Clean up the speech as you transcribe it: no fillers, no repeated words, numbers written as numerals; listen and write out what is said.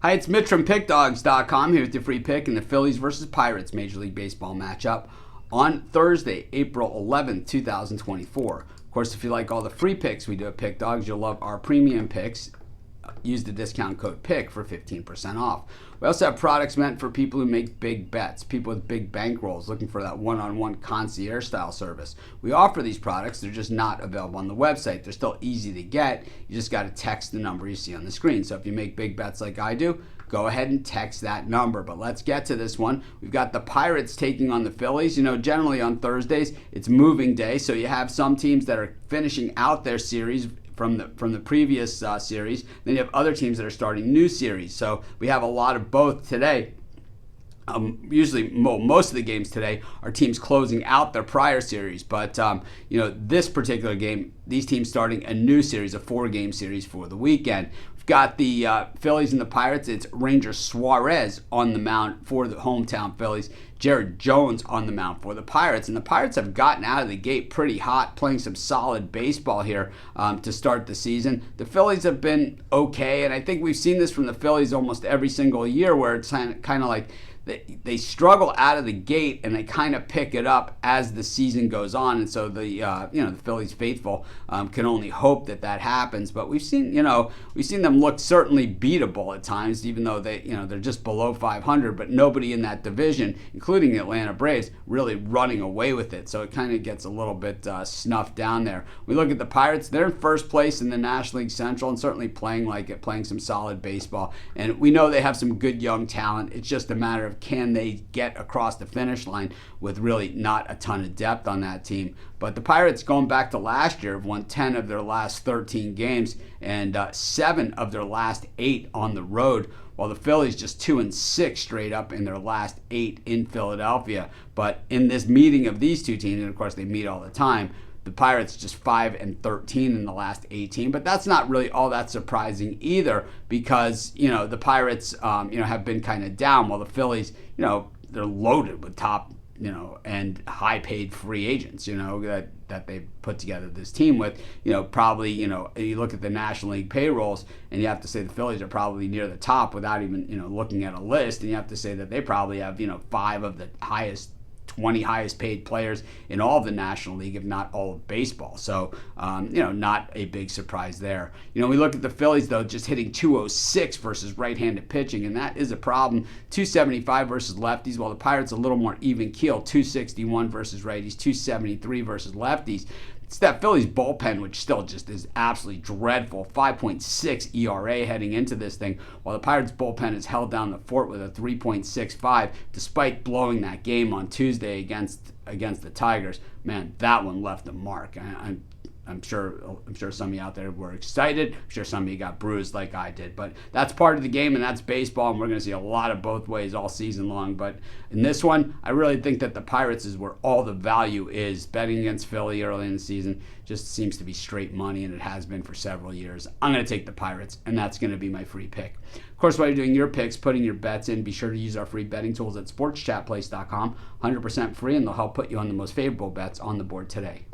Hi, it's Mitch from Pickdawgz.com here with your free pick in the Phillies versus Pirates Major League Baseball matchup on Thursday, April 11th, 2024. Of course, if you like all the free picks we do at Pickdawgz, you'll love our premium picks. Use the discount code PICK for 15% off. We also have products meant for people who make big bets, people with big bankrolls looking for that one-on-one concierge style service. We offer these products, they're just not available on the website. They're still easy to get. You just got to text the number you see on the screen. So if you make big bets like I do, go ahead and text that number. But let's get to this one. We've got the Pirates taking on the Phillies. You know, generally on Thursdays, it's moving day, so you have some teams that are finishing out their series from the previous series. Then you have other teams that are starting new series. So we have a lot of both today. Usually, most of the games today are teams closing out their prior series. But, this particular game, these teams starting a new series, a 4-game series for the weekend. We've got the Phillies and the Pirates. It's Ranger Suarez on the mound for the hometown Phillies. Jared Jones on the mound for the Pirates. And the Pirates have gotten out of the gate pretty hot, playing some solid baseball here to start the season. The Phillies have been okay, and I think we've seen this from the Phillies almost every single year, where it's kind of like they struggle out of the gate and they kind of pick it up as the season goes on, and so the Phillies faithful can only hope that happens. But we've seen them look certainly beatable at times, even though they're just below 500, but nobody in that division, including the Atlanta Braves, really running away with it. So it kind of gets a little bit snuffed down there. We look at the Pirates; they're in first place in the National League Central and certainly playing some solid baseball. And we know they have some good young talent. It's just a matter of can they get across the finish line with really not a ton of depth on that team. But the Pirates, going back to last year, have won 10 of their last 13 games and 7 of their last 8 on the road, while the Phillies just 2-6 straight up in their last 8 in Philadelphia. But in this meeting of these two teams, and of course they meet all the time, the Pirates just 5-13 in the last 18, but that's not really all that surprising either, because the Pirates have been kind of down, while the Phillies they're loaded with top and high paid free agents that they put together this team with. Probably you look at the National League payrolls and you have to say the Phillies are probably near the top without even looking at a list, and you have to say that they probably have 5 of the 20 highest paid players in all of the National League, if not all of baseball. So, not a big surprise there. We look at the Phillies, though, just hitting 206 versus right-handed pitching, and that is a problem. 275 versus lefties, while the Pirates a little more even keel, 261 versus righties, 273 versus lefties. It's that Phillies bullpen, which still just is absolutely dreadful. 5.6 ERA heading into this thing, while the Pirates bullpen has held down the fort with a 3.65, despite blowing that game on Tuesday against the Tigers. Man, that one left a mark. I'm sure some of you out there were excited. I'm sure some of you got bruised like I did. But that's part of the game, and that's baseball, and we're going to see a lot of both ways all season long. But in this one, I really think that the Pirates is where all the value is. Betting against Philly early in the season just seems to be straight money, and it has been for several years. I'm going to take the Pirates, and that's going to be my free pick. Of course, while you're doing your picks, putting your bets in, be sure to use our free betting tools at sportschatplace.com. 100% free, and they'll help put you on the most favorable bets on the board today.